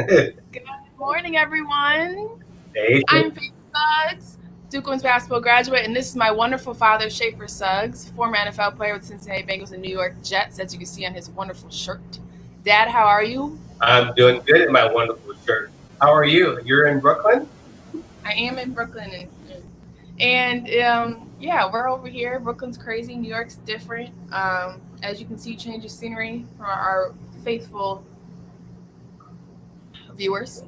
Good morning, everyone. Hey, I'm Shafer Suggs, Duke Women's basketball graduate, and this is my wonderful father, Shafer Suggs, former NFL player with Cincinnati Bengals and New York Jets, as you can see on his wonderful shirt. Dad, how are you? I'm doing good in my wonderful shirt. How are you? You're in Brooklyn? I am in Brooklyn, and yeah, we're over here. Brooklyn's crazy. New York's different. As you can see, change of scenery for our faithful viewers.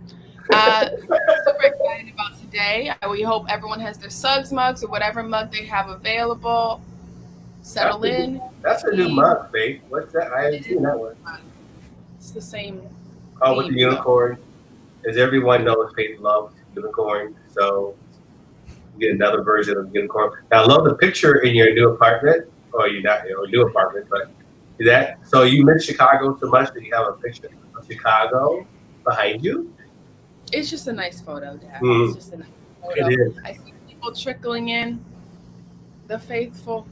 Super excited about today. We hope everyone has their Suggs mugs or whatever mug they have available. That's Settle a new, in, that's a new tea. mug, babe. What's that? I haven't It is seen that one. mug. It's the same Oh, with the theme though. unicorn. As everyone knows, Faith loves unicorn, so you get another version of the unicorn. Now, I love the picture in your new apartment, or you not your new apartment, but that. So you miss Chicago so much that you have a picture of Chicago behind you. It's just a nice photo, Dad. It's Mm, just a nice it photo. is. I see people trickling in, the faithful,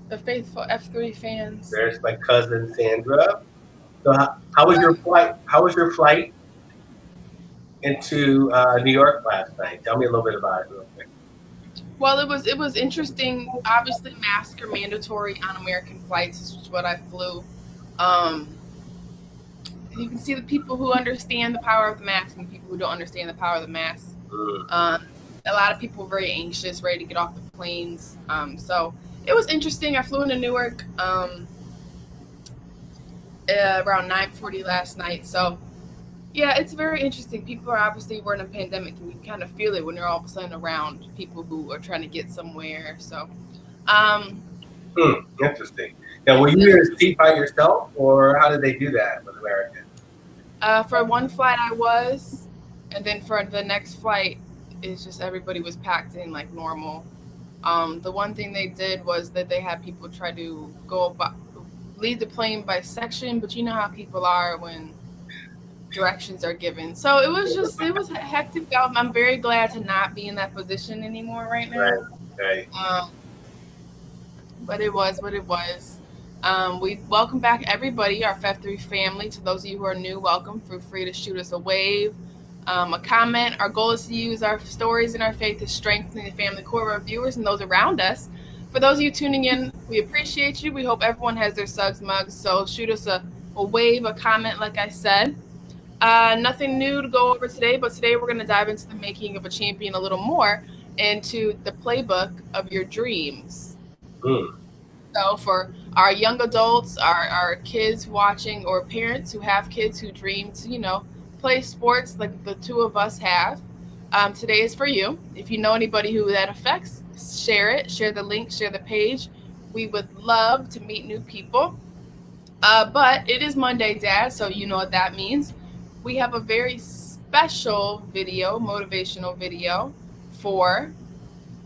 the faithful F3 fans. There's my cousin Sandra. So how was your flight? How was your flight into New York last night? Tell me a little bit about it, real quick. Well, it was interesting. Obviously, masks are mandatory on American flights. This is what I flew. Um, you can see the people who understand the power of the mask and the people who don't understand the power of the mask. Mm. Um, a lot of people were very anxious, ready to get off the planes. So it was interesting. I flew into Newark around 9:40 last night. So yeah, it's very interesting. People are obviously we're in a pandemic, and you kind of feel it when you're all of a sudden around people who are trying to get somewhere. So um, Hmm, interesting. Now, it were was you in a interesting. seat by yourself, or how did they do that with American? For one flight, I was, and then for the next flight, it's just everybody was packed in like normal. The one thing they did was that they had people try to go about, lead the plane by section, but you know how people are when directions are given. So it was hectic. I'm very glad to not be in that position anymore right Right, now. right. Um, but it was what it was. We welcome back everybody, our FF3 family. To those of you who are new, welcome. Feel free to shoot us a wave, a comment. Our goal is to use our stories and our faith to strengthen the family core of our viewers and those around us. For those of you tuning in, we appreciate you. We hope everyone has their Suggs mugs. So shoot us a wave, a comment, like I said. Nothing new to go over today, but today we're going to dive into the making of a champion a little more, into the playbook of your dreams. Mm. So, for our young adults, our kids watching, or parents who have kids who dream to, play sports like the two of us have, today is for you. If you know anybody who that affects, share it, share the link, share the page. We would love to meet new people. But it is Monday, Dad, so you know what that means. We have a very special video, motivational video for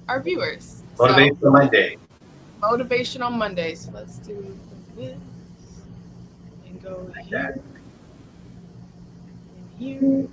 our viewers. So, Motivation Monday. motivational Monday. So let's do this and go Like here that. and here.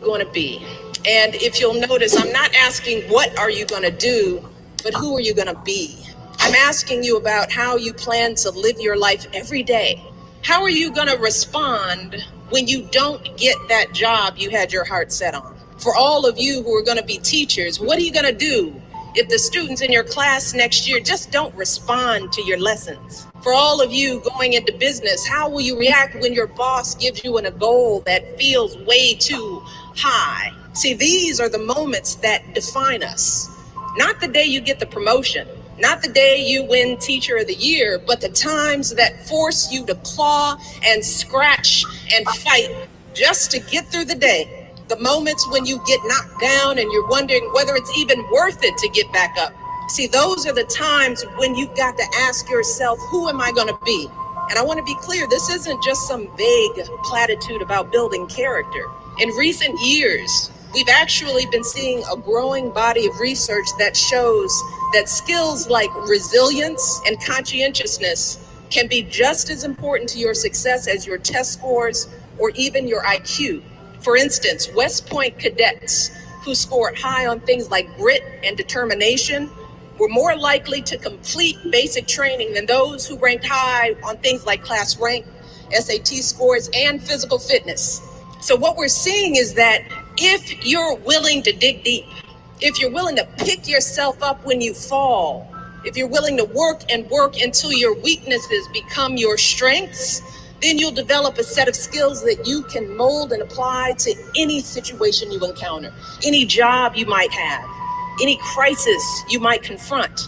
Going to be. And if you'll notice, I'm not asking what are you going to do, but who are you going to be? I'm asking you about how you plan to live your life every day. How are you going to respond when you don't get that job you had your heart set on? For all of you who are going to be teachers, what are you going to do if the students in your class next year just don't respond to your lessons? For all of you going into business, how will you react when your boss gives you a goal that feels way too high? See, these are the moments that define us. Not the day you get the promotion, not the day you win Teacher of the Year, but the times that force you to claw and scratch and fight just to get through the day. The moments when you get knocked down and you're wondering whether it's even worth it to get back up. See, those are the times when you've got to ask yourself, who am I going to be? And I want to be clear, this isn't just some vague platitude about building character. In recent years, we've actually been seeing a growing body of research that shows that skills like resilience and conscientiousness can be just as important to your success as your test scores or even your IQ. For instance, West Point cadets who scored high on things like grit and determination were more likely to complete basic training than those who ranked high on things like class rank, SAT scores, and physical fitness. So what we're seeing is that if you're willing to dig deep, if you're willing to pick yourself up when you fall, if you're willing to work and work until your weaknesses become your strengths, then you'll develop a set of skills that you can mold and apply to any situation you encounter, any job you might have, any crisis you might confront.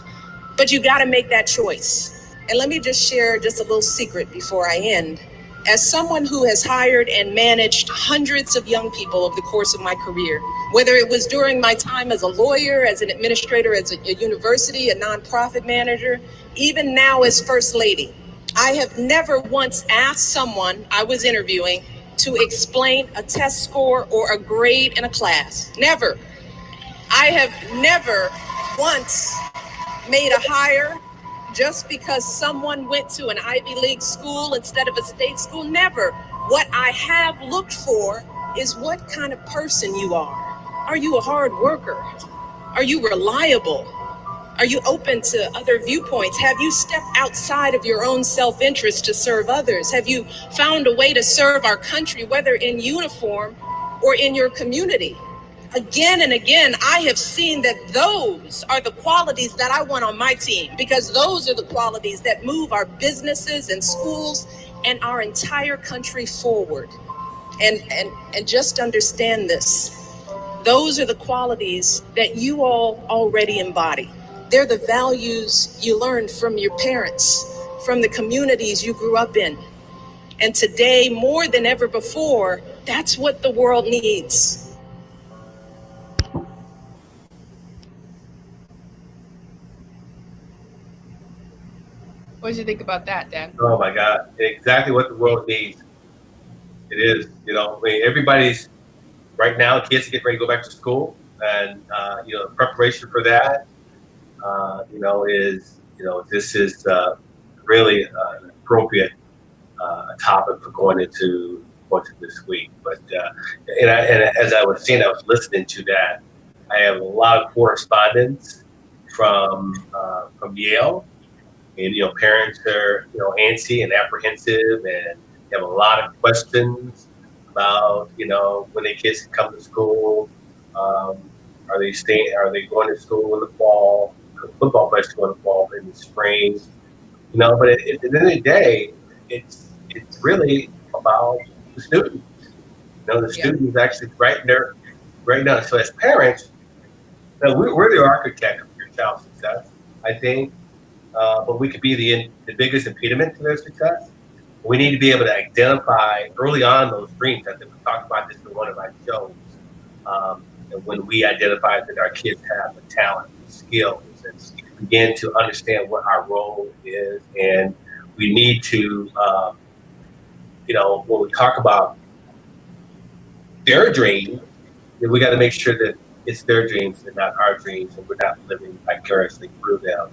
But you got to make that choice. And let me just share just a little secret before I end. As someone who has hired and managed hundreds of young people over the course of my career, whether it was during my time as a lawyer, as an administrator, as a university, a nonprofit manager, even now as First Lady, I have never once asked someone I was interviewing to explain a test score or a grade in a class. Never. I have never once made a hire just because someone went to an Ivy League school instead of a state school. Never. What I have looked for is what kind of person you are. Are you a hard worker? Are you reliable? Are you open to other viewpoints? Have you stepped outside of your own self-interest to serve others? Have you found a way to serve our country, whether in uniform or in your community? Again and again, I have seen that those are the qualities that I want on my team, because those are the qualities that move our businesses and schools and our entire country forward. And just understand this. Those are the qualities that you all already embody. They're the values you learned from your parents, from the communities you grew up in. And today, more than ever before, that's what the world needs. What did you think about that, Dan? Oh my God, exactly what the world needs. It is, I mean, everybody's right now. Kids get ready to go back to school, and preparation for that, this is really an appropriate topic for going into this week. But and as I was saying, I was listening to that. I have a lot of correspondence from Yale. And parents are antsy and apprehensive, and have a lot of questions about when their kids come to school. Are they staying? Are they going to school in the fall? Football players go in the fall, in the spring. But at the end of the day, it's really about the students. The students actually right now. So as parents, we're the architect of your child's success, I think. But we could be the biggest impediment to their success. We need to be able to identify early on those dreams. I think we talked about this in one of our shows. And when we identify that our kids have the talent, the skills, and begin to understand what our role is, and we need to, when we talk about their dreams, then we got to make sure that it's their dreams and not our dreams, and we're not living vicariously through them.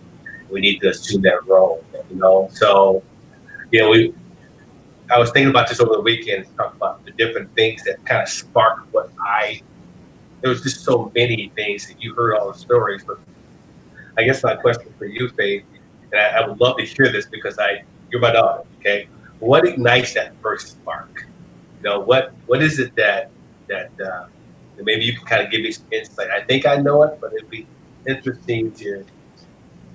We need to assume that role, So, I was thinking about this over the weekend, talking about the different things that kind of sparked there was just so many things that you heard all the stories, but I guess my question for you, Faith, and I would love to hear this because you're my daughter, okay? What ignites that first spark? What is it that maybe you can kind of give me some insight? I think I know it, but it'd be interesting to.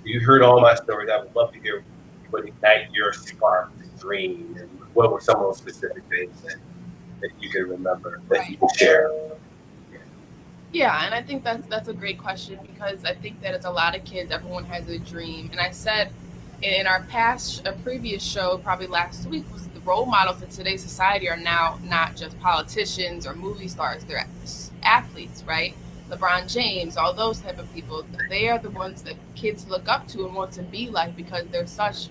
You heard all my stories. I would love to hear what ignite your spark, dream, and what were some of those specific things that you can remember that you can share. Yeah, and I think that's a great question, because I think that as a lot of kids, everyone has a dream. And I said in our previous show, probably last week, was the role models in today's society are now not just politicians or movie stars; they're athletes, right? LeBron James, all those type of people. They are the ones that kids look up to and want to be like, because they're such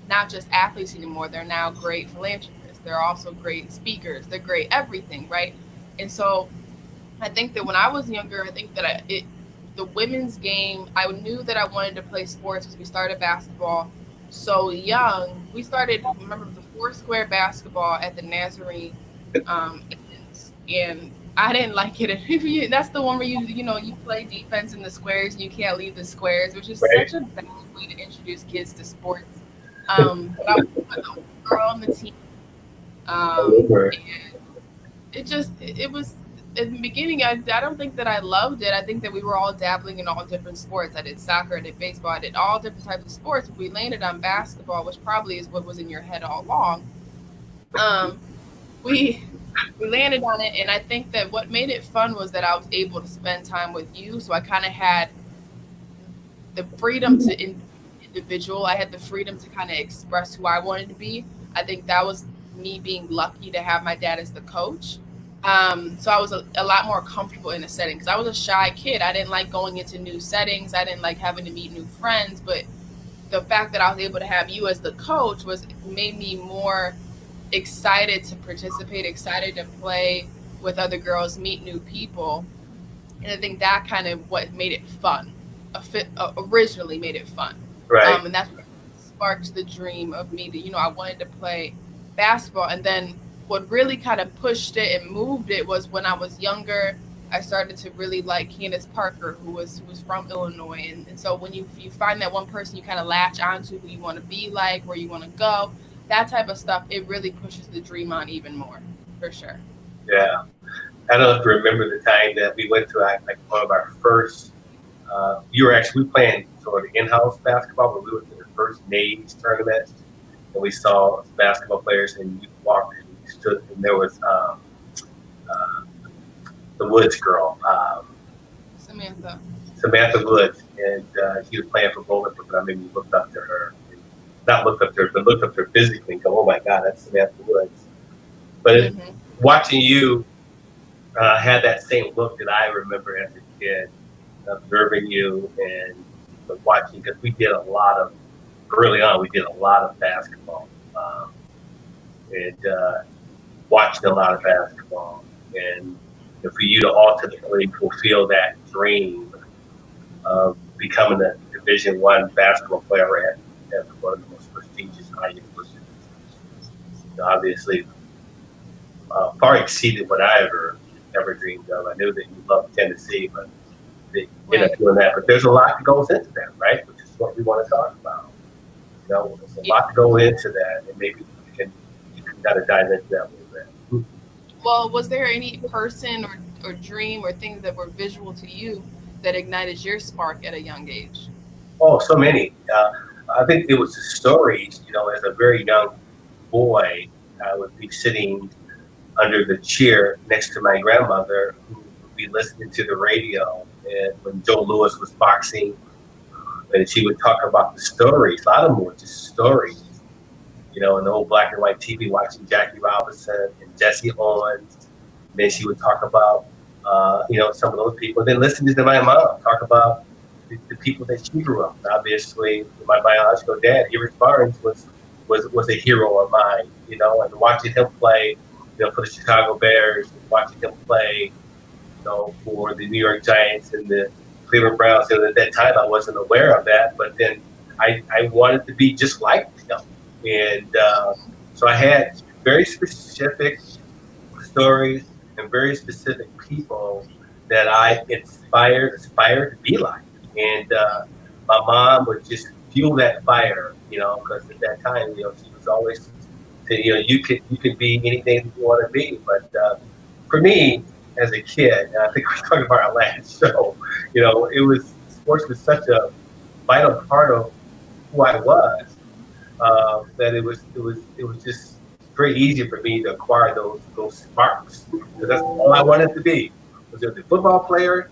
not just athletes anymore. They're now great philanthropists. They're also great speakers. They're great everything, right? And so I think that when I was younger, I think that the women's game, I knew that I wanted to play sports because we started basketball so young. We started, remember, the 4-square basketball at the Nazarene, and I didn't like it. That's the one where you play defense in the squares and you can't leave the squares, which is such a bad way to introduce kids to sports. But I was the girl on the team. I remember. It just it was in the beginning. I don't think that I loved it. I think that we were all dabbling in all different sports. I did soccer, I did baseball, I did all different types of sports. We landed on basketball, which probably is what was in your head all along. Um, we we landed on it, and I think that what made it fun was that I was able to spend time with you. So I kind of had the freedom to individual. I had the freedom to kind of express who I wanted to be. I think that was me being lucky to have my dad as the coach. So I was a lot more comfortable in a setting because I was a shy kid. I didn't like going into new settings. I didn't like having to meet new friends. But the fact that I was able to have you as the coach was made me more excited to participate, excited to play with other girls, meet new people, and I think that kind of what made it fun. Originally made it fun, Right. and that's what sparked the dream of me that I wanted to play basketball. And then what really kind of pushed it and moved it was when I was younger. I started to really like Candace Parker, who was from Illinois, and so when you find that one person you kind of latch onto, who you want to be like, where you want to go, that type of stuff, it really pushes the dream on even more, for sure. Yeah. I don't know if you remember the time that we went to like one of our first. You were actually we playing sort of in-house basketball, but we went to the first Nays tournament, and we saw basketball players, and you walked and you stood, and there was uh, the Woods girl, Samantha. Samantha Woods, and she was playing for Boulder, but I mean, we looked up to her, and not looked up to her, but looked up to her physically and go, "Oh my God, that's Samantha Woods." But Hmm. watching you had that same look that I remember as a kid, observing you and watching because we did a lot of early on. We did a lot of basketball and watching a lot of basketball, and for you to ultimately fulfill that dream of becoming a Division I basketball player at one of the most prestigious high universities, obviously far exceeded what I ever dreamed of. I knew that you loved Tennessee, but they ended up Right. doing that. But there's a lot that goes into that, right? Which is what we want to talk about. There's a Yeah. lot to go into that, and maybe you can kind of dive into that a little bit. Well, was there any person or dream or things that were visual to you that ignited your spark at a young age? Oh, so many. I think it was the stories. As a very young boy, I would be sitting under the chair next to my grandmother, who would be listening to the radio, and when Joe Louis was boxing, and she would talk about the stories. A lot of them were just stories. In the old black and white TV, watching Jackie Robinson and Jesse Owens. And then she would talk about, some of those people. And then listening to my mom talk about the people that she grew up with. Obviously, my biological dad, Eric Barnes, was a hero of mine. And watching him play, for the Chicago Bears, and watching him play, for the New York Giants and the Cleveland Browns. At that time, I wasn't aware of that, but then I wanted to be just like him. And so I had very specific stories and very specific people that I aspired to be like. And my mom would just fuel that fire, because at that time, she was always saying, you could be anything that you want to be. But for me, as a kid, and I think we talked about our last show, it was sports was such a vital part of who I was, that it was just very easy for me to acquire those sparks, because that's all I wanted to be, was a football player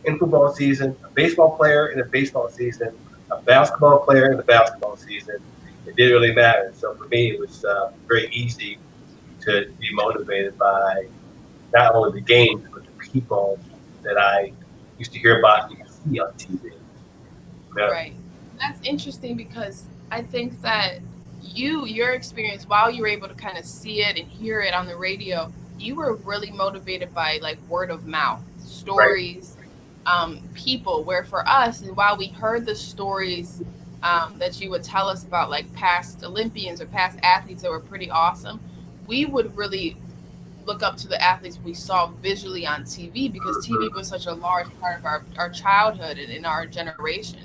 in football season, a baseball player in a baseball season, a basketball player in the basketball season. It didn't really matter. So for me, it was very easy to be motivated by not only the games but the people that I used to hear about and see on TV. Yeah. Right. That's interesting because I think that your experience, while you were able to kind of see it and hear it on the radio, you were really motivated by like word of mouth, Right. stories, people. Where for us, and while we heard the stories that you would tell us about like past Olympians or past athletes that were pretty awesome, we would really look up to the athletes we saw visually on TV because TV was such a large part of our childhood and in our generation.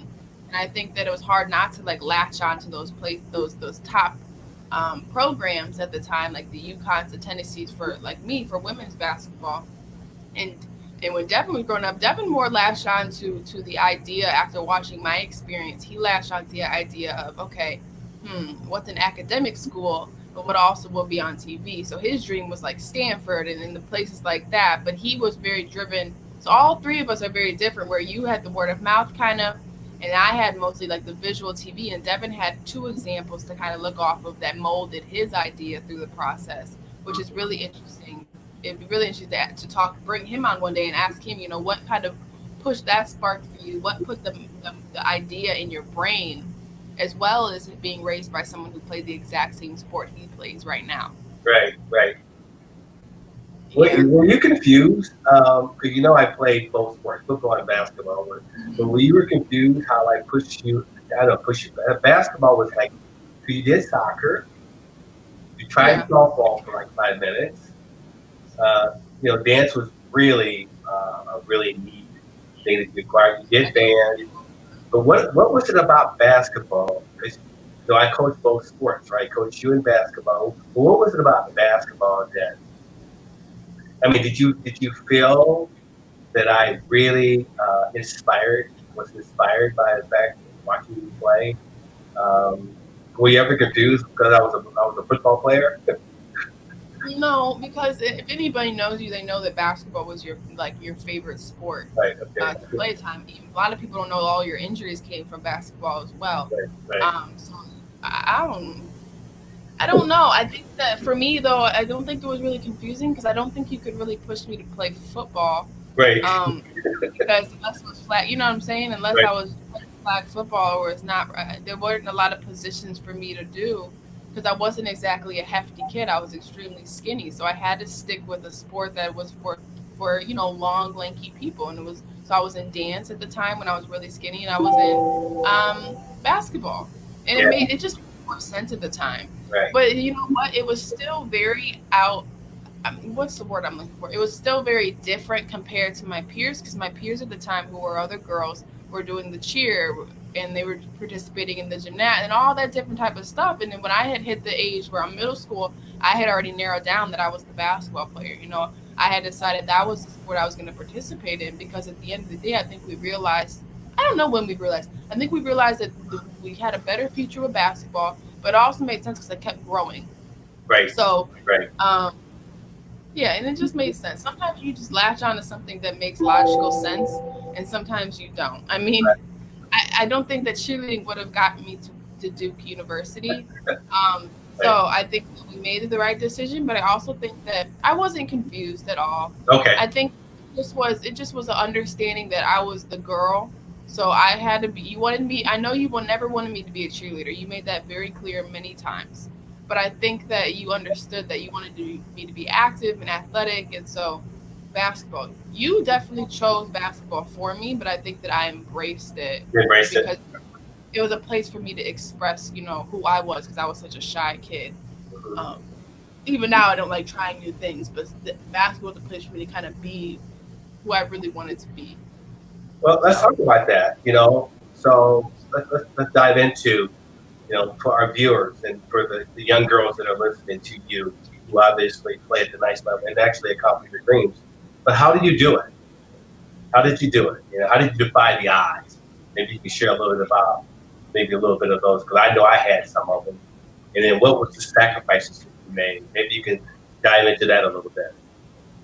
And I think that it was hard not to like latch on to those top programs at the time, like the UConns, the Tennessees for like me for women's basketball. And and when Devin was growing up, Devin more latched on to the idea after watching my experience. He latched on to the idea of okay, what's an academic school, but what also will be on TV. So his dream was like Stanford and in the places like that. But he was very driven. So all three of us are very different. Where you had the word of mouth kind of, and I had mostly like the visual TV. And Devin had two examples to kind of look off of that molded his idea through the process, which is really interesting. It'd be really interesting to talk, bring him on one day and ask him, what kind of pushed that spark for you? What put the idea in your brain, as well as it being raised by someone who played the exact same sport he plays right now? Right, right. Yeah. Were you confused? Because I played both sports, football and basketball. But were you confused how I pushed you? I don't push you. Basketball was like, so you did soccer, you tried Yeah. softball for like 5 minutes. Uh, dance was really a really neat thing that you acquired. You did band, but what was it about basketball? Because I coached both sports, right? I coached you in basketball. But what was it about basketball that? I mean, did you feel that I really was inspired by the fact of watching you play? Um, were you ever confused because I was a football player? No, because if anybody knows you, they know that basketball was your favorite sport Right. Okay. to play time. A lot of people don't know all your injuries came from basketball as well. Right. Right. So I don't know. I think that for me though, I don't think it was really confusing because I don't think you could really push me to play football. Right. Um, because unless it was flag, you know what I'm saying? Unless Right. I was playing flag football or it's not, there weren't a lot of positions for me to do because I wasn't exactly a hefty kid. I was extremely skinny, so I had to stick with a sport that was for long, lanky people, and it was so I was in dance at the time when I was really skinny, and I was in basketball, and Yeah. it just made more sense at the time. Right. But you know what? It was still very out. What's the word I'm looking for? It was still very different compared to my peers because my peers at the time, who were other girls, were doing the cheer and they were participating in the gymnast and all that different type of stuff. And then when I had hit the age where I'm middle school, I had already narrowed down that I was the basketball player. I had decided that was the sport I was going to participate in because at the end of the day, I think we realized. I don't know when we realized. I think we realized that we had a better future with basketball, but it also made sense because I kept growing. Right. So, Right. um, yeah, and it just made sense. Sometimes you just latch on to something that makes logical sense, and sometimes you don't. I mean, I don't think that cheerleading would have gotten me to Duke University. So Right. I think that we made the right decision, but I also think that I wasn't confused at all. Okay. I think it just was an understanding that I was the girl. So I had to be. You wanted me. I know you will never wanted me to be a cheerleader. You made that very clear many times. But I think that you understood that you wanted me to be active and athletic, and so basketball. You definitely chose basketball for me, but I think that I embraced it You embraced it. because it was a place for me to express, who I was because I was such a shy kid. Mhm. Um, Even now, I don't like trying new things, but basketball was a place for me to kind of be who I really wanted to be. Well, let's So, talk about that. So let's dive into for our viewers and for the young girls that are listening to you, who obviously play at the nice level and actually accomplish your dreams. But how did you do it? How did you do it? How did you defy the odds? Maybe you can share a little bit about maybe a little bit of those because I know I had some of them. And then what was the sacrifices that you made? Maybe you can dive into that a little bit.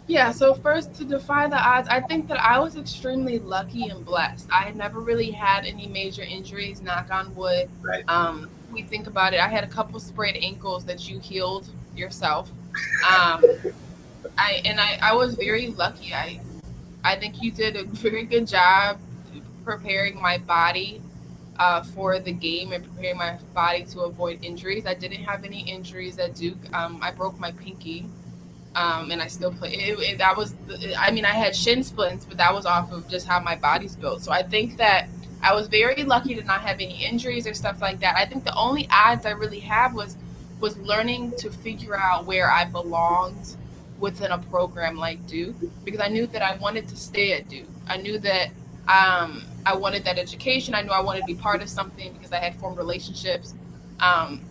yeah, so first to defy the odds, I think that I was extremely lucky and blessed. I had never really had any major injuries, knock on wood. Right. We think about it. I had a couple sprained ankles that you healed yourself. Um, I was very lucky. I think you did a very good job preparing my body for the game and preparing my body to avoid injuries. I didn't have any injuries at Duke. I broke my pinky, and I still play. That was, I mean, I had shin splints, but that was off of just how my body's built. So I think that I was very lucky to not have any injuries or stuff like that. I think the only odds I really have was learning to figure out where I belonged within a program like Duke because I knew that I wanted to stay at Duke. I knew that I wanted that education. I knew I wanted to be part of something because I had formed relationships. Um,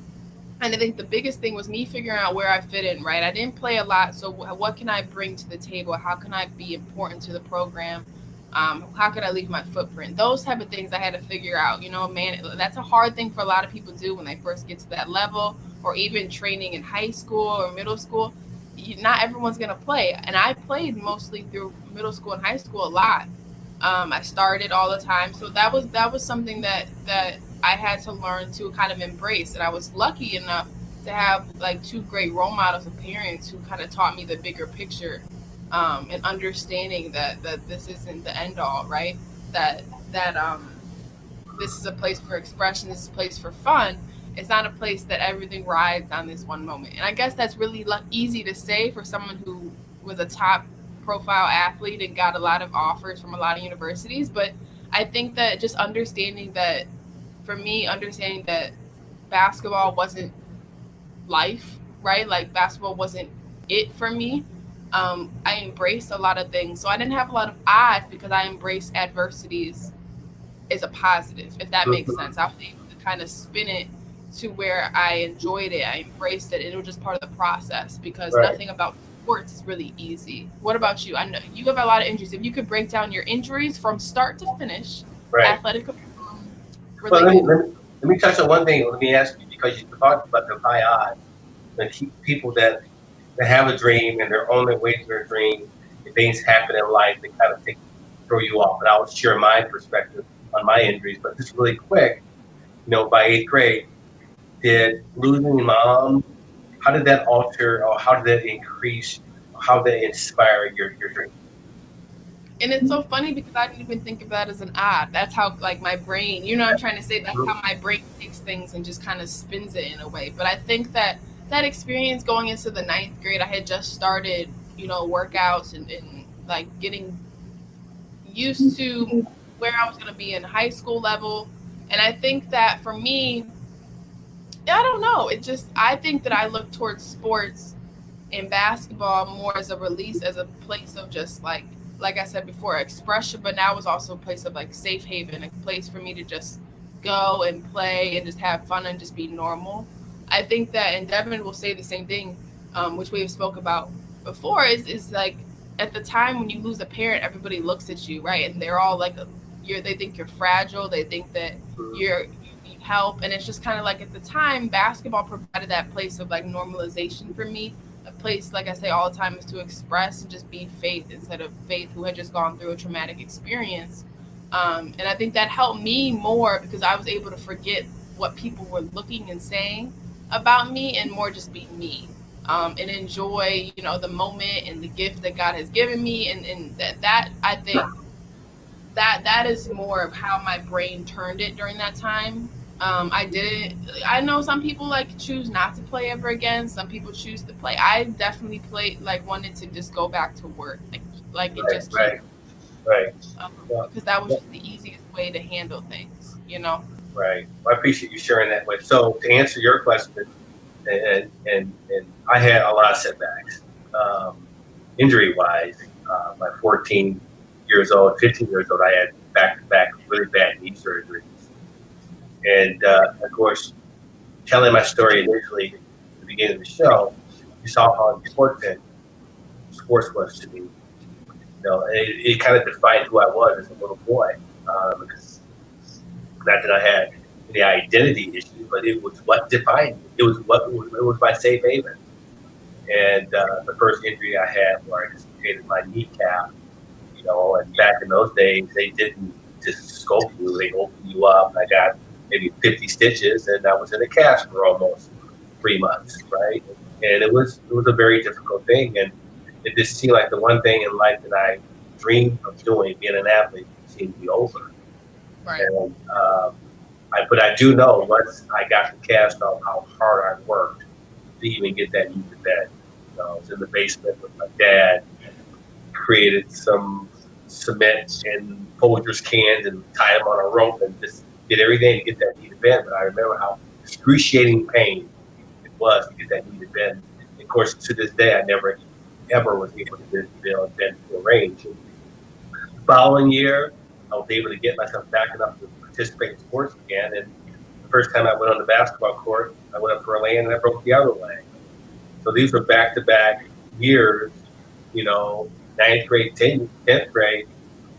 And I think the biggest thing was me figuring out where I fit in, right? I didn't play a lot, so what can I bring to the table? How can I be important to the program? How can I leave my footprint? Those type of things I had to figure out. You know, man, that's a hard thing for a lot of people to do when they first get to that level, or even training in high school or middle school. Not everyone's gonna play, and I played mostly through middle school and high school a lot. I started all the time, so that was something that I had to learn to kind of embrace. And I was lucky enough to have like two great role models of parents who kind of taught me the bigger picture, and understanding that this isn't the end all, right? That this is a place for expression. This is a place for fun. It's not a place that everything rides on this one moment. And I guess that's really easy to say for someone who was a top profile athlete and got a lot of offers from a lot of universities. But I think that just understanding that, for me, understanding that basketball wasn't life, right? Like basketball wasn't it for me. I embraced a lot of things. So I didn't have a lot of odds because I embraced adversities is a positive, if that makes Mhm. sense. I was able to kind of spin it to where I enjoyed it. I embraced it. And it was just part of the process because Right, nothing about sports is really easy. What about you? I know you have a lot of injuries. If you could break down your injuries from start to finish, right. athletic Well, let me, related. let me, let me touch on one thing. Let me ask you, because you talked about the high odds, and people that have a dream and they're on their way to their dream, and things happen in life that kind of throw you off. And I'll share my perspective on my injuries, but just really quick, by eighth grade, did losing mom, how did that alter, or how did that increase, or how did that inspire your dream? And it's so funny because I didn't even think of that as an odd. That's how like my brain, you know what I'm trying to say? That's how my brain takes things and just kind of spins it in a way. But I think that that experience going into the ninth grade, I had just started, workouts and like getting used to where I was going to be in high school level. And I think that for me, I don't know. I think that I look towards sports in basketball more as a release, as a place of just like I said before, expression, but now it's also a place of like safe haven, a place for me to just go and play and just have fun and just be normal. I think that, and Devin will say the same thing, which we have spoke about before, is like at the time when you lose a parent, everybody looks at you, right? And they're all like, they think you're fragile, they think that you need help, and it's just kind of like at the time, basketball provided that place of like normalization for me, a place, like I say all the time, is to express and just be Faith instead of Faith, who had just gone through a traumatic experience. And I think that helped me more because I was able to forget what people were looking and saying about me and more just be me. And enjoy, the moment and the gift that God has given me, and that I think that is more of how my brain turned it during that time. I didn't. I know some people like choose not to play ever again. Some people choose to play. I definitely played, like wanted to just go back to work, like and Right, just keep, right, right. Yeah, because that was yeah, just the easiest way to handle things. right. Well, I appreciate you sharing that with. So to answer your question, and I had a lot of setbacks, injury wise. By 14 years old, 15 years old, I had back to back really bad knee surgeries, and of course, telling my story initially at the beginning of the show, you saw how important sports was to me. It kind of defined who I was as a little boy. Because not that I had any identity issues, but it was what defined me. It was my safe haven. And the first injury I had where I dislocated my kneecap, and back in those days they didn't just scope you; they opened you up. I got maybe 50 stitches, and I was in a cast for almost 3 months, right? And it was a very difficult thing, and it just seemed like the one thing in life that I dreamed of doing, being an athlete, seemed to be over. Right. And but I do know once I got the cast off how hard I worked to even get that knee to bed. I was in the basement with my dad, created some cement and Folgers cans and tied them on a rope and just did everything to get that knee to bend. But I remember how excruciating pain it was to get that knee to bend. And of course, to this day, I never ever was able to bend to a range. The following year, I was able to get myself back enough to participate in sports again, and first time I went on the basketball court, I went up for a lane and I broke the other leg. So these were back to back years, you know, ninth grade, 10th grade,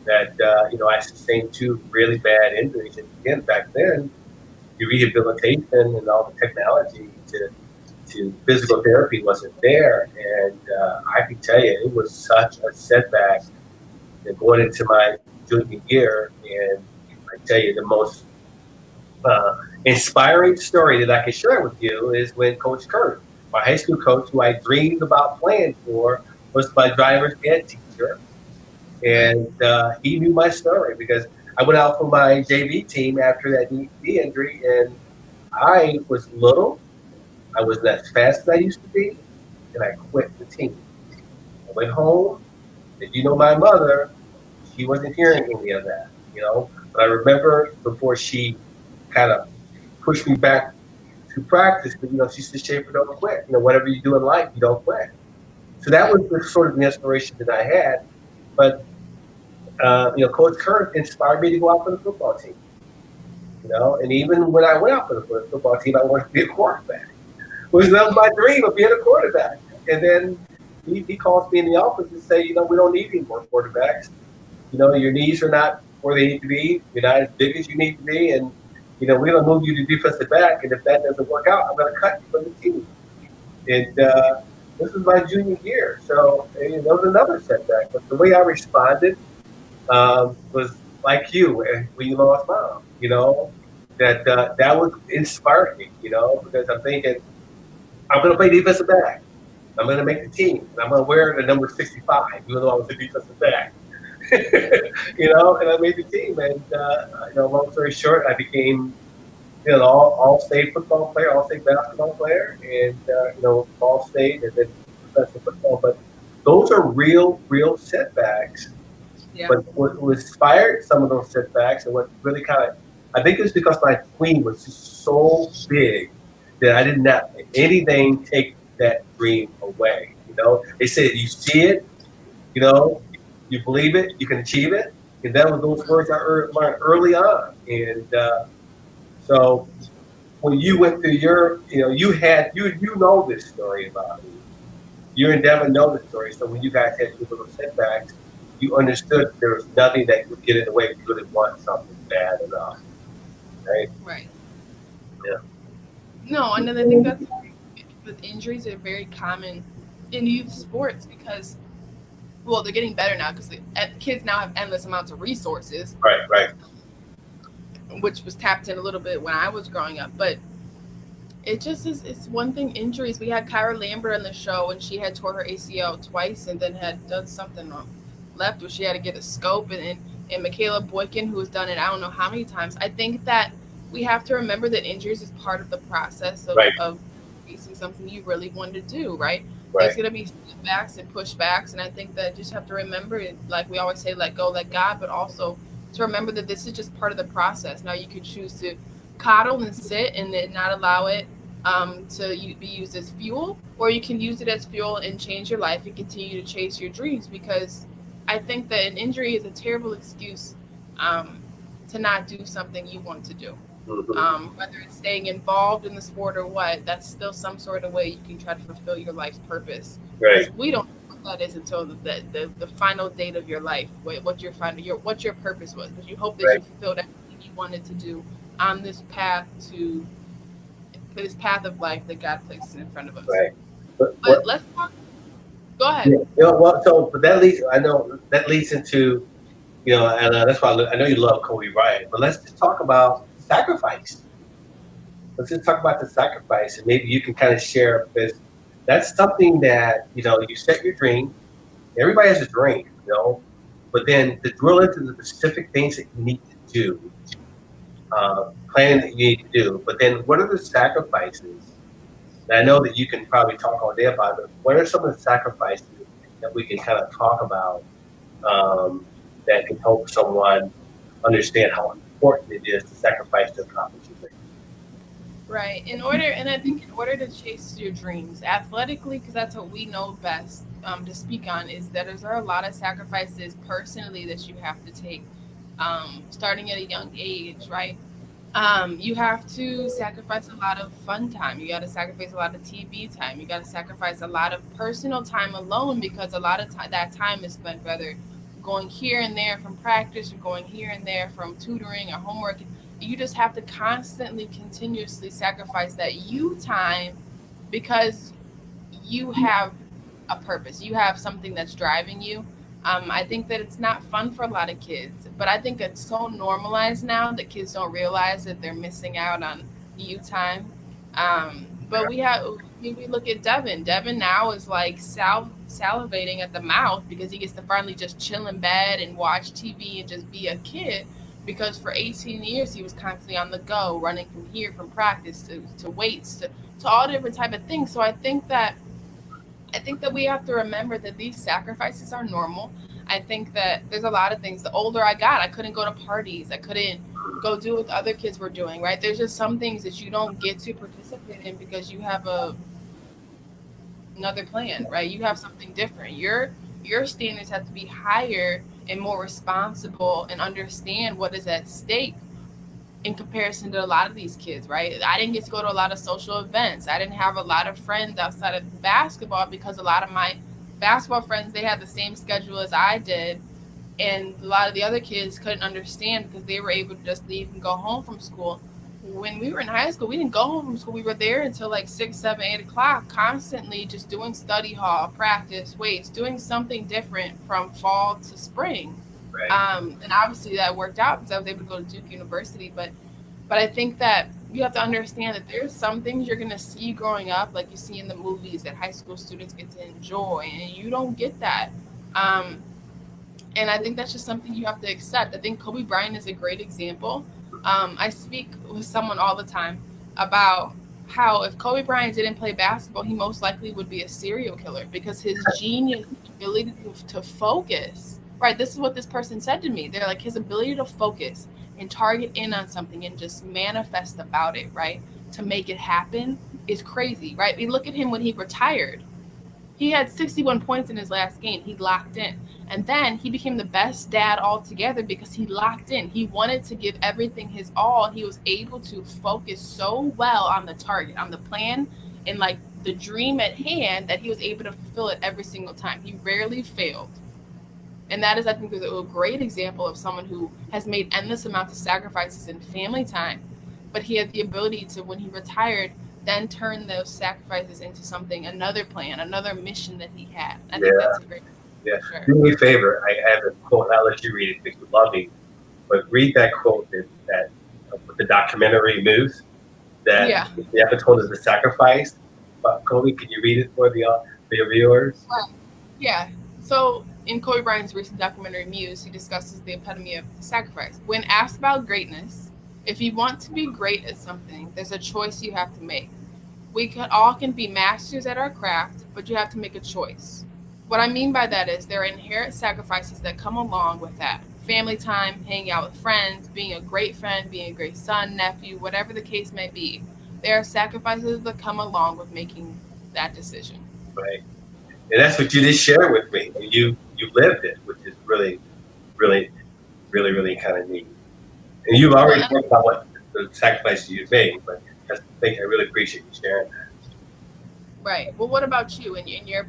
that, I sustained two really bad injuries. And again, back then, the rehabilitation and all the technology to physical therapy wasn't there. And I can tell you, it was such a setback that going into my junior year. And I tell you, the most uh, inspiring story that I can share with you is when Coach Kurt, my high school coach, who I dreamed about playing for, was my driver's ed teacher. Right. And he knew my story because I went out for my JV team after that knee injury, and I was little. I wasn't as fast as I used to be, and I quit the team. I went home. And my mother, she wasn't hearing any of that. But I remember before she kind of pushed me back to practice, but she said, Shafer, don't quit. Whatever you do in life, you don't quit. So that Right. was the sort of the inspiration that I had. But Coach Kurt inspired me to go out for the football team. And even when I went out for the football team, I wanted to be a quarterback. It was not my dream of being a quarterback. And then he calls me in the office and say, we don't need any more quarterbacks. Your knees are not where they need to be. You're not as big as you need to be, and we're gonna move you to defensive back. And if that doesn't work out, I'm gonna cut you from the team. And this was my junior year, so that was another setback. But the way I responded was like you when you lost mom. That was inspiring me. Because I'm thinking I'm gonna play defensive back. I'm gonna make the team, and I'm gonna wear the number 65, even though I was a defensive back. And I made the team. And long story short, I became all state football player, all state basketball player, and all state and then professional football. But those are real setbacks. Yeah. But what inspired some of those setbacks, and what really I think it's because my dream was just so big that I did not let anything take that dream away. They said you see it, you know, you believe it, you can achieve it. And that was those words I learned early on. And so when you went through you know this story about me. You and Devin know the story. So when you guys had your little setbacks, you understood there was nothing that would get in the way if you really want something bad enough, right? Right. Yeah. No, and then I think that's with injuries are very common in youth sports because, well, they're getting better now because the kids now have endless amounts of resources, Right, right, which was tapped in a little bit when I was growing up. But it just is, it's one thing, injuries. We had Kyra Lambert on the show and she had tore her ACL twice and then had done something wrong left where she had to get a scope. And Michaela Boykin, who has done it, I don't know how many times. I think that we have to remember that injuries is part of the process right, of facing something you really want to do, right? right, There's going to be setbacks and pushbacks. And I think that you just have to remember it, like we always say, let go, let God, but also to remember that this is just part of the process. Now you could choose to coddle and sit and then not allow it be used as fuel, or you can use it as fuel and change your life and continue to chase your dreams. Because I think that an injury is a terrible excuse um, to not do something you want to do. hmm Whether it's staying involved in the sport or what, that's still some sort of way you can try to fulfill your life's purpose. right, Because we don't know what that is until the final date of your life, what what your purpose was. But you hope that right, you fulfilled everything you wanted to do on this path to this path of life that God places in front of us. right. But what? But let's talk. Go Yeah, ahead. well, but that leads. I know that leads into and that's why I know you love Kobe Bryant. But let's just talk about sacrifice. Let's just talk about the sacrifice, and maybe you can kind of share because that's something that you set your dream. Everybody has a dream. But then to drill into the specific things that you need to do, plan that you need to do. But then, what are the sacrifices? And I know that you can probably talk all day about it. But what are some of the sacrifices that we can kind of talk about um, that can help someone understand how important it is to sacrifice to accomplish your dream? Right. And I think in order to chase your dreams athletically, because that's what we know best to speak on, is that there are a lot of sacrifices personally that you have to take, starting at a young age, right? You have to sacrifice a lot of fun time. You got to sacrifice a lot of TV time. You got to sacrifice a lot of personal time alone because a lot of time that time is spent whether going here and there from practice or going here and there from tutoring or homework. You just have to constantly, continuously sacrifice that you time because you have a purpose. You have something that's driving you. I think that it's not fun for a lot of kids, but I think it's so normalized now that kids don't realize that they're missing out on you time. But we look at Devin. Devin now is like salivating at the mouth because he gets to finally just chill in bed and watch TV and just be a kid. Because for 18 years he was constantly on the go, running from here, from practice to weights to all different type of things. So I think that we have to remember that these sacrifices are normal. I think that there's a lot of things. The older I got, I couldn't go to parties. I couldn't go do what other kids were doing, right? There's just some things that you don't get to participate in because you have another plan, right? You have something different. Your standards have to be higher and more responsible and understand what is at stake in comparison to a lot of these kids, right? I didn't get to go to a lot of social events. I didn't have a lot of friends outside of basketball because a lot of my basketball friends they had the same schedule as I did, and a lot of the other kids couldn't understand because they were able to just leave and go home from school. When we were in high school, we didn't go home from school. We were there until like 6, 7, 8 o'clock, constantly just doing study hall, practice, weights, doing something different from fall to spring. Right. And obviously that worked out because I was able to go to Duke University. But I think that you have to understand that there's some things you're gonna see growing up, like you see in the movies, that high school students get to enjoy, and you don't get that. Um, and I think that's just something you have to accept. I think Kobe Bryant is a great example. I speak with someone all the time about how if Kobe Bryant didn't play basketball, he most likely would be a serial killer because his genius ability to focus. Right, this is what this person said to me. They're like his ability to focus and target in on something and just manifest about it, right, to make it happen is crazy, right? We look at him when he retired. He had 61 points in his last game. He locked in. And then he became the best dad altogether because he locked in. He wanted to give everything his all. He was able to focus so well on the target, on the plan, and like the dream at hand that he was able to fulfill it every single time. He rarely failed. And that is, I think, a great example of someone who has made endless amounts of sacrifices in family time, but he had the ability to, when he retired, then turn those sacrifices into something, another plan, another mission that he had. I think Yeah. that's great, Yeah. for sure. Do me a favor. I have a quote. I'll let you read it because you love me. But read that quote that with the documentary Moose that Yeah. the episode is the sacrifice. Kobe, can you read it for your viewers? Right. Yeah. So in Kobe Bryant's recent documentary Muse, he discusses the epitome of sacrifice. When asked about greatness, if you want to be great at something, there's a choice you have to make. We all can be masters at our craft, but you have to make a choice. What I mean by that is there are inherent sacrifices that come along with that. Family time, hanging out with friends, being a great friend, being a great son, nephew, whatever the case may be. There are sacrifices that come along with making that decision. Right. And that's what you just shared with me. You lived it, which is really, really, really kind of neat. And you've already Well, talked about what the sacrifices you've made, but I really appreciate you sharing that. right. Well, what about you and your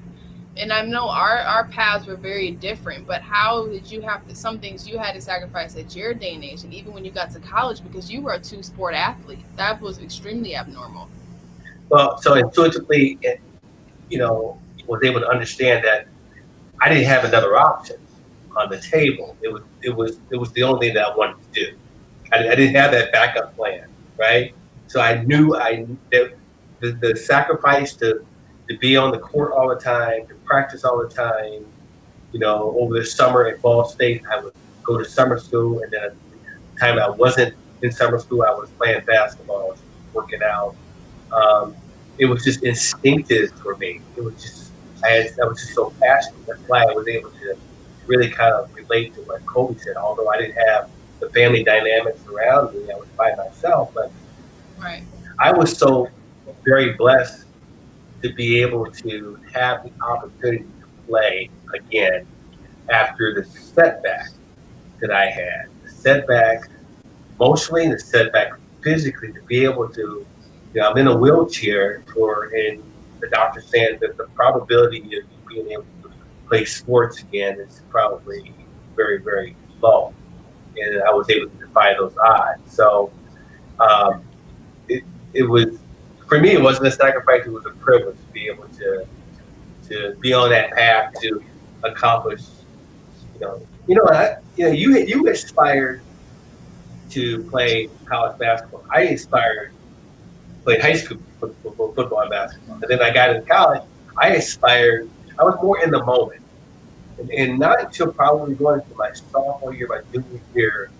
and I know our paths were very different, but how did you have to some things you had to sacrifice at your day and age and even when you got to college because you were a two sport athlete. That was extremely abnormal. Well, so intuitively, was able to understand that I didn't have another option on the table. It was the only thing that I wanted to do. I didn't have that backup plan, right? So I knew that the sacrifice to be on the court all the time, to practice all the time. Over the summer at Ball State, I would go to summer school, and then at the time I wasn't in summer school, I was playing basketball, working out. Um, it was just instinctive for me. It was just I was just so passionate. That's why I was able to really kind of relate to what Kobe said. Although I didn't have the family dynamics around me, I was by myself. But Right. I was so very blessed to be able to have the opportunity to play again after the setback that I had. The setback emotionally, the setback physically to be able to, I'm in a wheelchair and the doctor saying that the probability of you being able to play sports again is probably very, very low. And I was able to defy those odds. So um, it, it was, for me, it wasn't a sacrifice, it was a privilege to be able to be on that path to accomplish, you aspired to play college basketball. I aspired to play high school football and basketball. And then I got into college. I aspired, I was more in the moment. And not until probably going into my sophomore year, my junior year,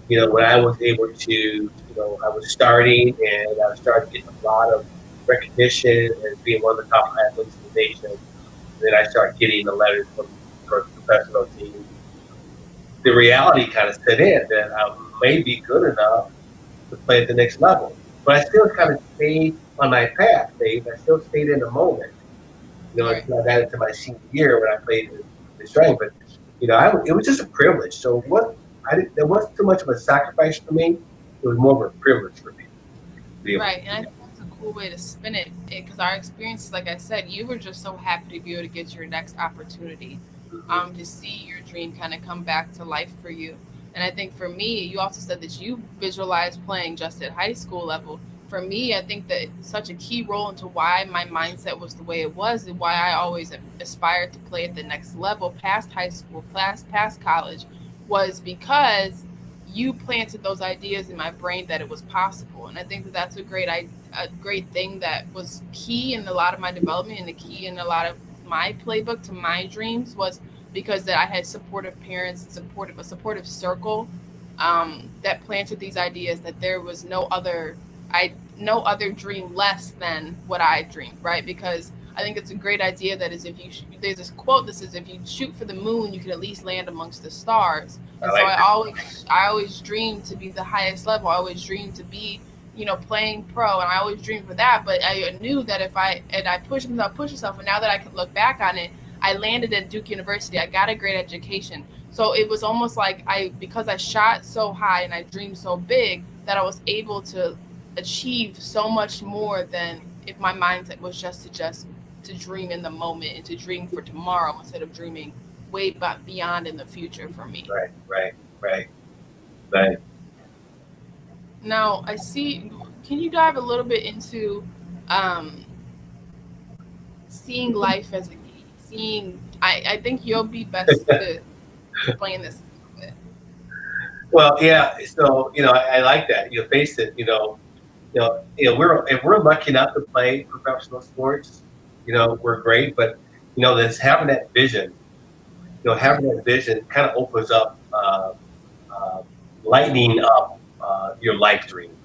when I was able to, I was starting and I started getting a lot of recognition and being one of the top athletes in the nation. And then I started getting the letters from professional teams. The reality kind of set in that I may be good enough to play at the next level. But I still kind of stayed on my path, Dave. I still stayed in the moment, Right. until I got into my senior year when I played in the strength. But, it was just a privilege. So there wasn't too much of a sacrifice for me. It was more of a privilege for me to be able to Right, and I do think that's a cool way to spin it because our experiences, like I said, you were just so happy to be able to get your next opportunity, that. Hmm. to see your dream kind of come back to life for you. And I think for me, you also said that you visualized playing just at high school level. For me, I think that such a key role into why my mindset was the way it was and why I always aspired to play at the next level past high school, past college, was because you planted those ideas in my brain that it was possible. And I think that that's a great thing that was key in a lot of my development and the key in a lot of my playbook to my dreams was because that I had supportive parents, a supportive circle, that planted these ideas that there was no other dream less than what I dreamed, right? Because I think it's a great idea that is if you there's this quote that says if you shoot for the moon, you can at least land amongst the stars. I And so like it. I always dreamed to be the highest level. I always dreamed to be, playing pro, and I always dreamed for that. But I knew that if I push myself, and now that I can look back on it, I landed at Duke University. I got a great education. So it was almost like because I shot so high and I dreamed so big that I was able to achieve so much more than if my mindset was just to dream in the moment and to dream for tomorrow instead of dreaming way beyond in the future for me. Right, right, right, right. Now I see. Can you dive a little bit into um, seeing life as a game? I think you'll be best to explain this a little bit. Well, yeah. So I like that. Face it. If we're lucky enough to play professional sports, we're great. But that's having that vision. Right. Having that vision kind of opens up, uh, lightening up your life dreams.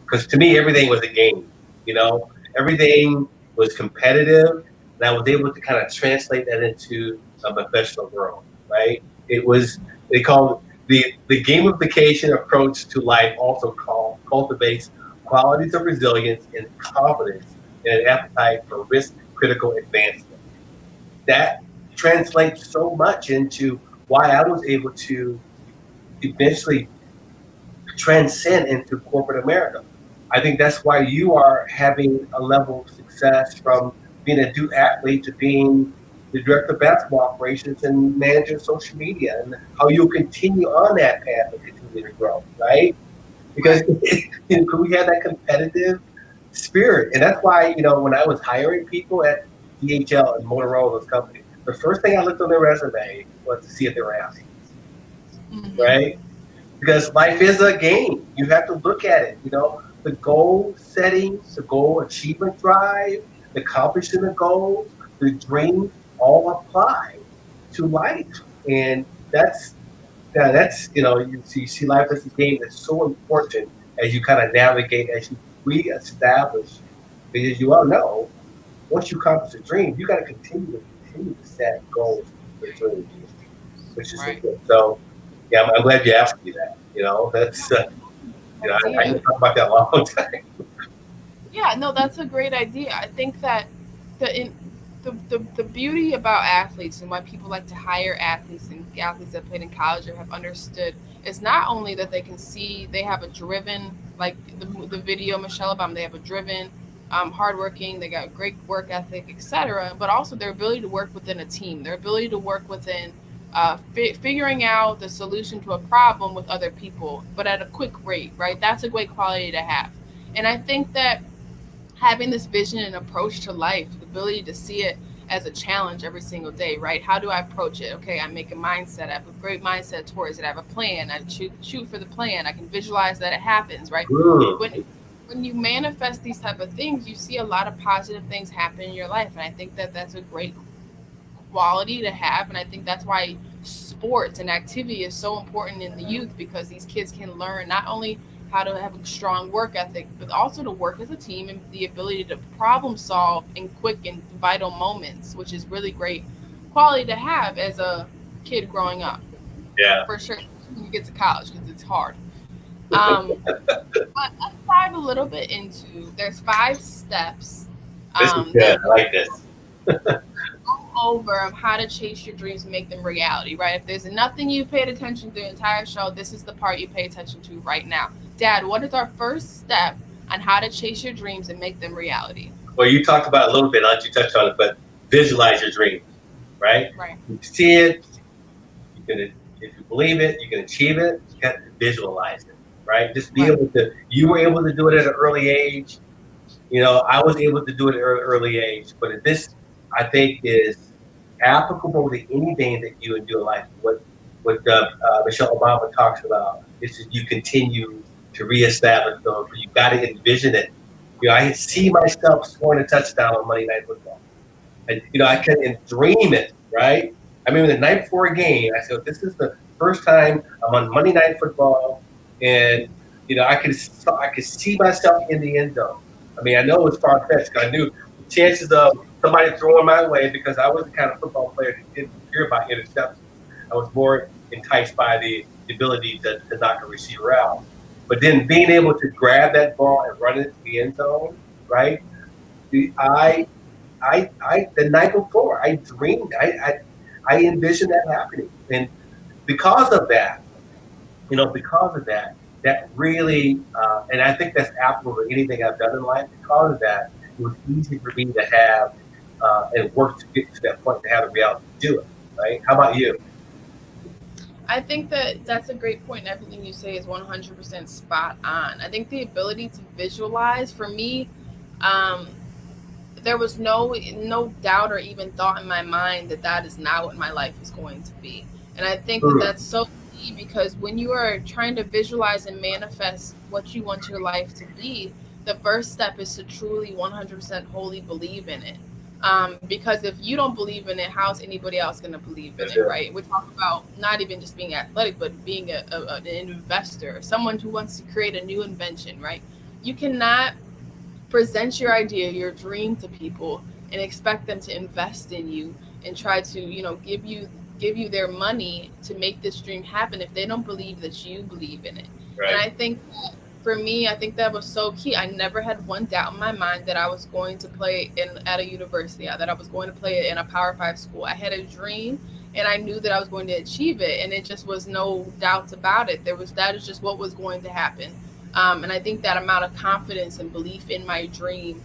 Because to me, everything was a game. You know, everything was competitive, and I was able to kind of translate that into a professional world. Right? It was they call the gamification approach to life also called cultivates qualities of resilience and confidence and an appetite for risk critical advancement. That translates so much into why I was able to eventually transcend into corporate America. I think that's why you are having a level of success from being a Duke athlete to being the director of basketball operations and manager of social media, and how you'll continue on that path and continue to grow, right? Because Right. we have that competitive spirit. And that's why, when I was hiring people at DHL and Motorola, those companies, the first thing I looked on their resume was to see if they were athletes, Mm-hmm. right? Because life is a game. You have to look at it. The goal setting, the goal achievement drive, the accomplishing the goals, the dreams all apply to life. And you see life as a game that's so important as you kind of navigate, as you reestablish, because you all know once you accomplish a dream, you got to continue to set goals for dreams, which is Right. important. So, yeah, I'm glad you asked me that. That's I can Idea. talk about that a long time. Yeah, no, that's a great idea. I think that the in, the beauty about athletes and why people like to hire athletes and athletes that played in college or have understood is not only that they can see they have a driven like the video Michelle Obama. They have a driven, hardworking. They got great work ethic, etc. But also their ability to work within a team, their ability to work within figuring out the solution to a problem with other people, but at a quick rate. Right, that's a great quality to have. And I think that having this vision and approach to life, the ability to see it as a challenge every single day, right? How do I approach it? Okay, I make a mindset. I have a great mindset towards it. I have a plan. I shoot for the plan. I can visualize that it happens, right? Mm. When you manifest these type of things, you see a lot of positive things happen in your life, and I think that that's a great quality to have. And I think that's why sports and activity is so important in the youth, because these kids can learn not only how to have a strong work ethic, but also to work as a team and the ability to problem solve in quick and vital moments, which is really great quality to have as a kid growing up, Yeah. for sure, when you get to college, because it's hard. Um, but let's dive a little bit into, there's 5 steps This is good. that I like this. over of how to chase your dreams and make them reality, right? If there's nothing you paid attention to the entire show, this is the part you pay attention to right now. Dad, what is our first step on how to chase your dreams and make them reality? Well, you talked about it a little bit. I'll let you touch on it, but visualize your dreams, right? Right. You see it. You can, if you believe it, you can achieve it. You have to visualize it, right? Just be Right. able to. You were able to do it at an early age. You know, I was able to do it at an early age, but this, I think, is applicable to anything that you do in life. What Michelle Obama talks about is that you continue to reestablish those. You got to envision it. You know, I see myself scoring a touchdown on Monday Night Football. And, you know, I can dream it, right? I mean, the night before a game, I said, this is the first time I'm on Monday Night Football, and you know, I could see myself in the end zone. I mean, I know it's far fetched. I knew the chances of somebody throwing my way, because I was the kind of football player that didn't care about interceptions. I was more enticed by the ability to knock a receiver out. But then being able to grab that ball and run it to the end zone, right? I the night before, I dreamed, I envisioned that happening, and because of that, you know, because of that, that really, and I think that's applicable to anything I've done in life. Because of that, it was easy for me to have and work to get to that point to have the reality to do it. Right? How about you? I think that that's a great point. Everything you say is 100% spot on. I think the ability to visualize, for me, um, there was no doubt or even thought in my mind that that is not what my life is going to be. And I think that Mm, that's so key, because when you are trying to visualize and manifest what you want your life to be, the first step is to truly 100% wholly believe in it. Because if you don't believe in it, how's anybody else going to believe in that's it, it. right? We talk about not even just being athletic, but being an investor, someone who wants to create a new invention, right? You cannot present your idea, your dream to people and expect them to invest in you and try to, give you their money to make this dream happen if they don't believe that you believe in it. And Right. I think that for me, I think that was so key. I never had one doubt in my mind that I was going to play in at a university, that I was going to play in a Power 5 school. I had a dream and I knew that I was going to achieve it, and it just was no doubts about it. That is just what was going to happen. And I think that amount of confidence and belief in my dream,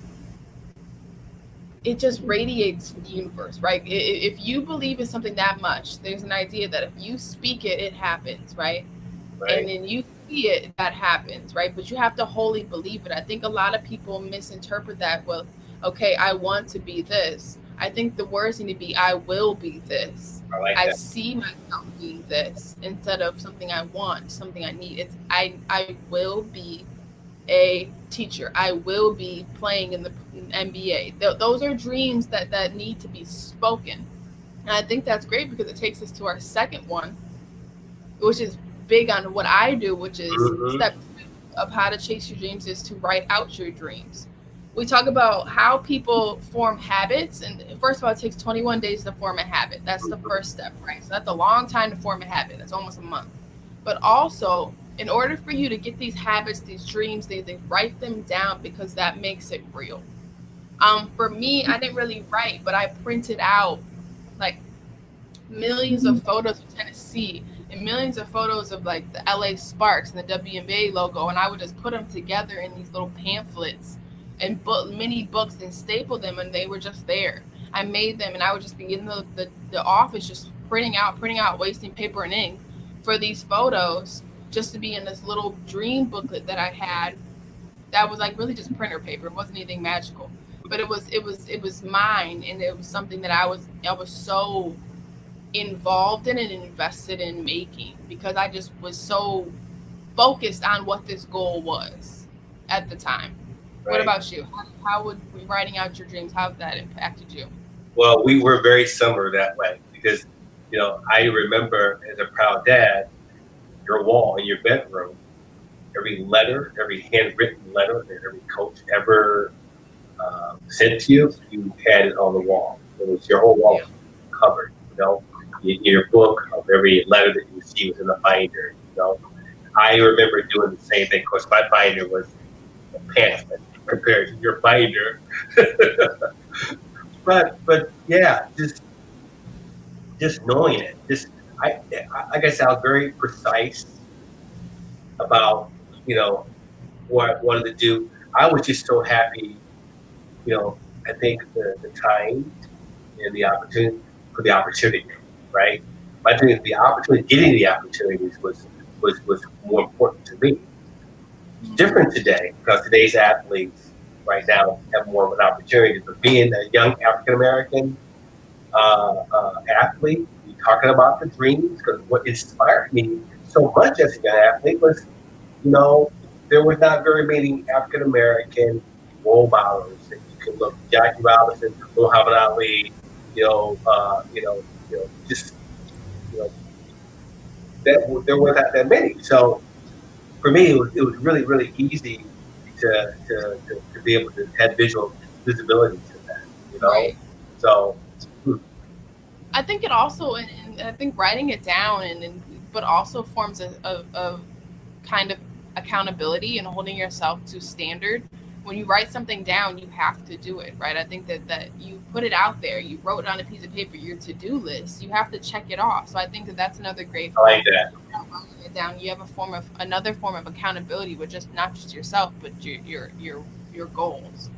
it just radiates the universe, right? If you believe in something that much, there's an idea that if you speak it, it happens, right? And Right. then you see it, that happens, right? But you have to wholly believe it. I think a lot of people misinterpret that. Well, okay, I want to be this. I think the words need to be, I will be this. I like I that. see myself being this, instead of something I want, something I need. It's I will be a teacher. I will be playing in the NBA. Those are dreams that need to be spoken. And I think that's great, because it takes us to our second one, which is big on what I do, which is Hmm. step 2 of how to chase your dreams is to write out your dreams. We talk about how people form habits, and first of all, it takes 21 days to form a habit. That's the Hmm. first step, right? So that's a long time to form a habit. That's almost a month. But also, in order for you to get these habits, these dreams, these things, write them down, because that makes it real. For me, I didn't really write, but I printed out like millions of photos of Tennessee. and millions of photos of like the LA Sparks and the WNBA logo, and I would just put them together in these little pamphlets and mini books and staple them, and they were just there. I made them, and I would just be in the office just printing out, wasting paper and ink for these photos just to be in this little dream booklet that I had that was like really just printer paper. It wasn't anything magical, but it was mine, and it was something that I was so involved in and invested in making because I just was so focused on what this goal was at the time. What right? about you? How would writing out your dreams, how have that impacted you? Well, we were very similar that way because, I remember as a proud dad, your wall in your bedroom, every letter, every handwritten letter that every coach ever sent to you, you had it on the wall. It was your whole wall Yeah. was covered. Your book of every letter that you see was in the binder. I remember doing the same thing. Of course, my binder was a pamphlet compared to your binder. But yeah, just knowing it. Like I said, I was very precise about what I wanted to do. I was just so happy. I think the time and the opportunity for the opportunity, right? I think the opportunity, getting the opportunities was more important to me. It's different today because today's athletes right now have more of an opportunity. But being a young African American athlete, we talking about the dreams because what inspired me so much as a young athlete was, you know, there was not very many African American role models that you can look. Jackie Robinson, Muhammad Ali, just you know there were not that many. So for me, it was really really easy to be able to have visual visibility to that. Right. So hmm, I think it also, and I think writing it down, and but also forms a kind of accountability and holding yourself to standard. When you write something down, you have to do it, right? I think that you put it out there, you wrote it on a piece of paper, your to-do list, you have to check it off. So I think that that's another great I like form that. of writing it down. You have another form of accountability with just not just yourself, but your goals.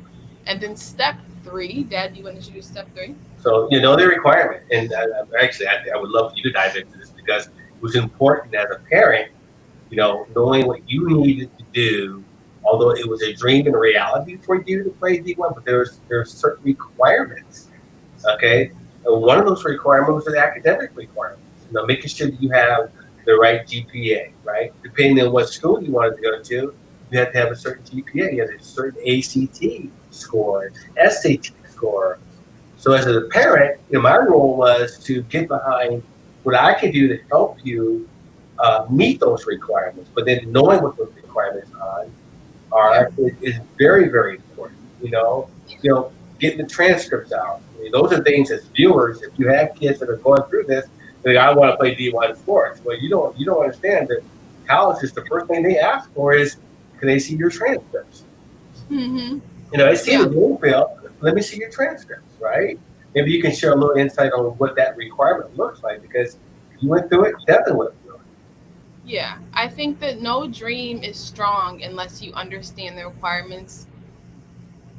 And then step three, Dad, you want to introduce step three? So the requirement, and actually, I would love for you to dive into this because it was important as a parent, knowing what you needed to do. Although it was a dream and a reality for you to play D1, but there's certain requirements. Okay, and one of those requirements was academic requirements. Making sure that you have the right GPA, right? Depending on what school you wanted to go to, you had to have a certain GPA. You had a certain ACT score, SAT score. So as a parent, my role was to get behind what I could do to help you meet those requirements. But then knowing what those requirements Yeah. is very very important. Getting the transcripts out. I mean, those are things as viewers. If you have kids that are going through this, they're like, I want to play D1 sports. Well, you don't understand that college is the first thing they ask for is can they see your transcripts? Mm-hmm. I see the Yeah. game film. Let me see your transcripts, right? Maybe you can share a little insight on what that requirement looks like because you went through it, definitely went through it. Yeah. I think that no dream is strong unless you understand the requirements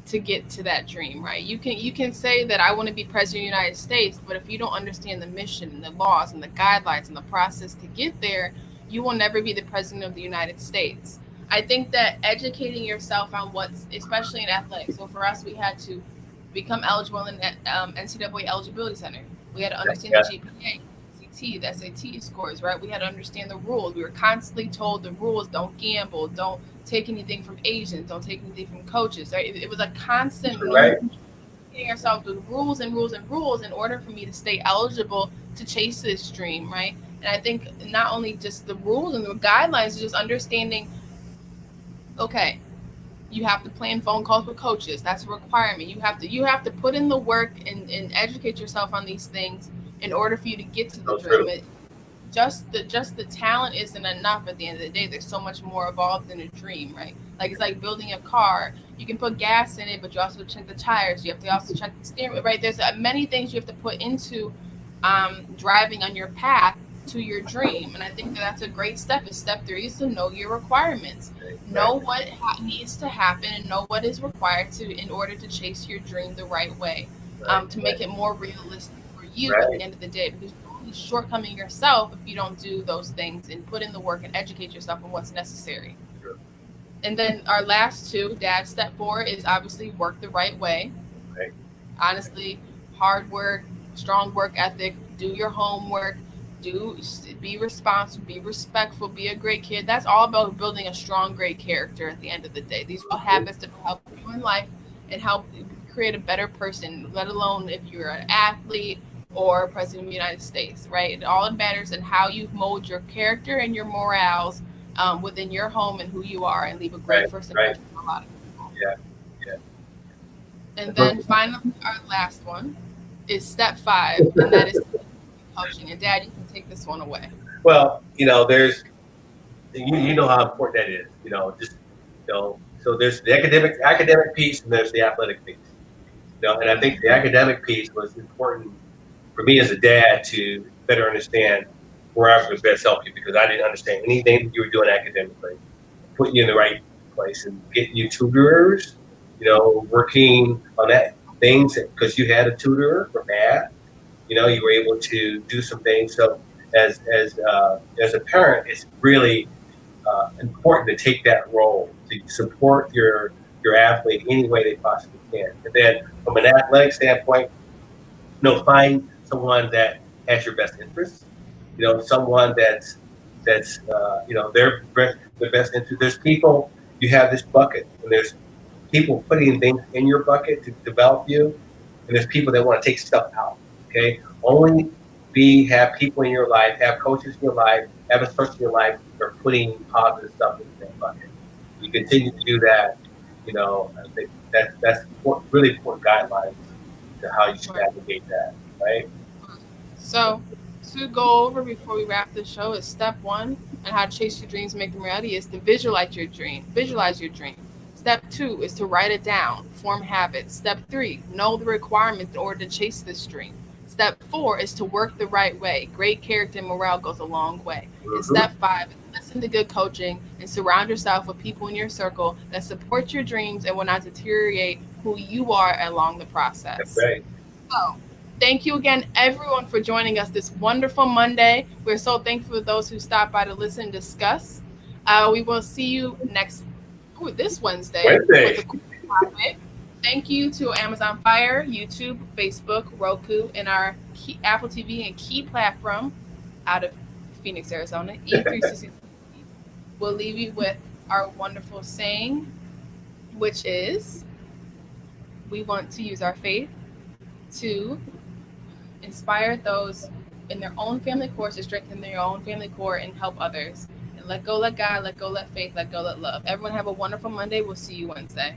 to get to that dream, right? You can say that I want to be president of the United States, but if you don't understand the mission and the laws and the guidelines and the process to get there, you will never be the president of the United States. I think that educating yourself on what's, especially in athletics. So for us, we had to become eligible in NCAA eligibility center. We had to understand the Yeah, GPA, CT, the SAT scores, right? We had to understand the rules. We were constantly told the rules: don't gamble, don't take anything from agents, don't take anything from coaches. Right? It was a constant right. me hitting ourselves with rules and rules and rules in order for me to stay eligible to chase this dream, right? And I think not only just the rules and the guidelines, just understanding, okay, you have to plan phone calls with coaches. That's a requirement. You have to put in the work and educate yourself on these things in order for you to get to the So dream. true. Just the talent isn't enough at the end of the day. There's so much more involved in a dream, right? Like it's like building a car. You can put gas in it, but you also check the tires. You have to also check the steering wheel, right? There's many things you have to put into driving on your path to your dream. And I think that that's a great step. Is step three is to know your requirements, know Exactly. what needs to happen, and know what is required to in order to chase your dream the right way, Right. to make Right. it more realistic for you at the Right. end of the day. Because you're only shortcoming yourself if you don't do those things and put in the work and educate yourself on what's necessary. True. And then our last two, dad step four, is obviously work the right way. Right. Honestly, hard work, strong work ethic, do your homework, be responsible, be respectful, be a great kid. That's all about building a strong, great character at the end of the day. These are all Mhm. habits that will help you in life and help create a better person, let alone if you're an athlete or president of the United States, right? It all matters in how you mold your character and your morals within your home and who you are, and leave a great Right. first Right. impression on a lot of people. Yeah. Yeah. And That's what- then finally, our last one is step five, and that is coaching. And Dad, you can take this one away. well, there's you know how important that is. Just so there's the academic piece and there's the athletic piece. And I think the academic piece was important for me as a dad to better understand where I was best help you because I didn't understand anything that you were doing academically, putting you in the right place and getting you tutors, working on that things because you had a tutor for math. You were able to do some things. So as a parent, it's really important to take that role to support your athlete any way they possibly can. And then from an athletic standpoint, find someone that has your best interests. Someone that's their best interest. There's people you have this bucket, and there's people putting things in your bucket to develop you, and there's people that want to take stuff out. Okay, only have people in your life, have coaches in your life, have a person in your life that are putting positive stuff into that bucket. You continue to do that. I think that's important, really important guidelines to how you should Right. navigate that, right? So, to go over before we wrap the show is step one, and how to chase your dreams, and make them reality, is to visualize your dream. Visualize your dream. Step two is to write it down, form habits. Step three, know the requirements in order to chase this dream. Step four is to work the right way. Great character and morale goes a long way. And Mm-hmm. step five is listen to good coaching and surround yourself with people in your circle that support your dreams and will not deteriorate who you are along the That's process. right. So, thank you again, everyone, for joining us this wonderful Monday. We're so thankful for those who stopped by to listen and discuss. We will see you this Wednesday with Wednesday. a cool topic. Thank you to Amazon Fire, YouTube, Facebook, Roku, and our Apple TV and key platform out of Phoenix, Arizona, E360. We'll leave you with our wonderful saying, which is we want to use our faith to inspire those in their own family core to strengthen their own family core and help others. And let go, let God, let go, let faith, let go, let love. Everyone have a wonderful Monday. We'll see you Wednesday.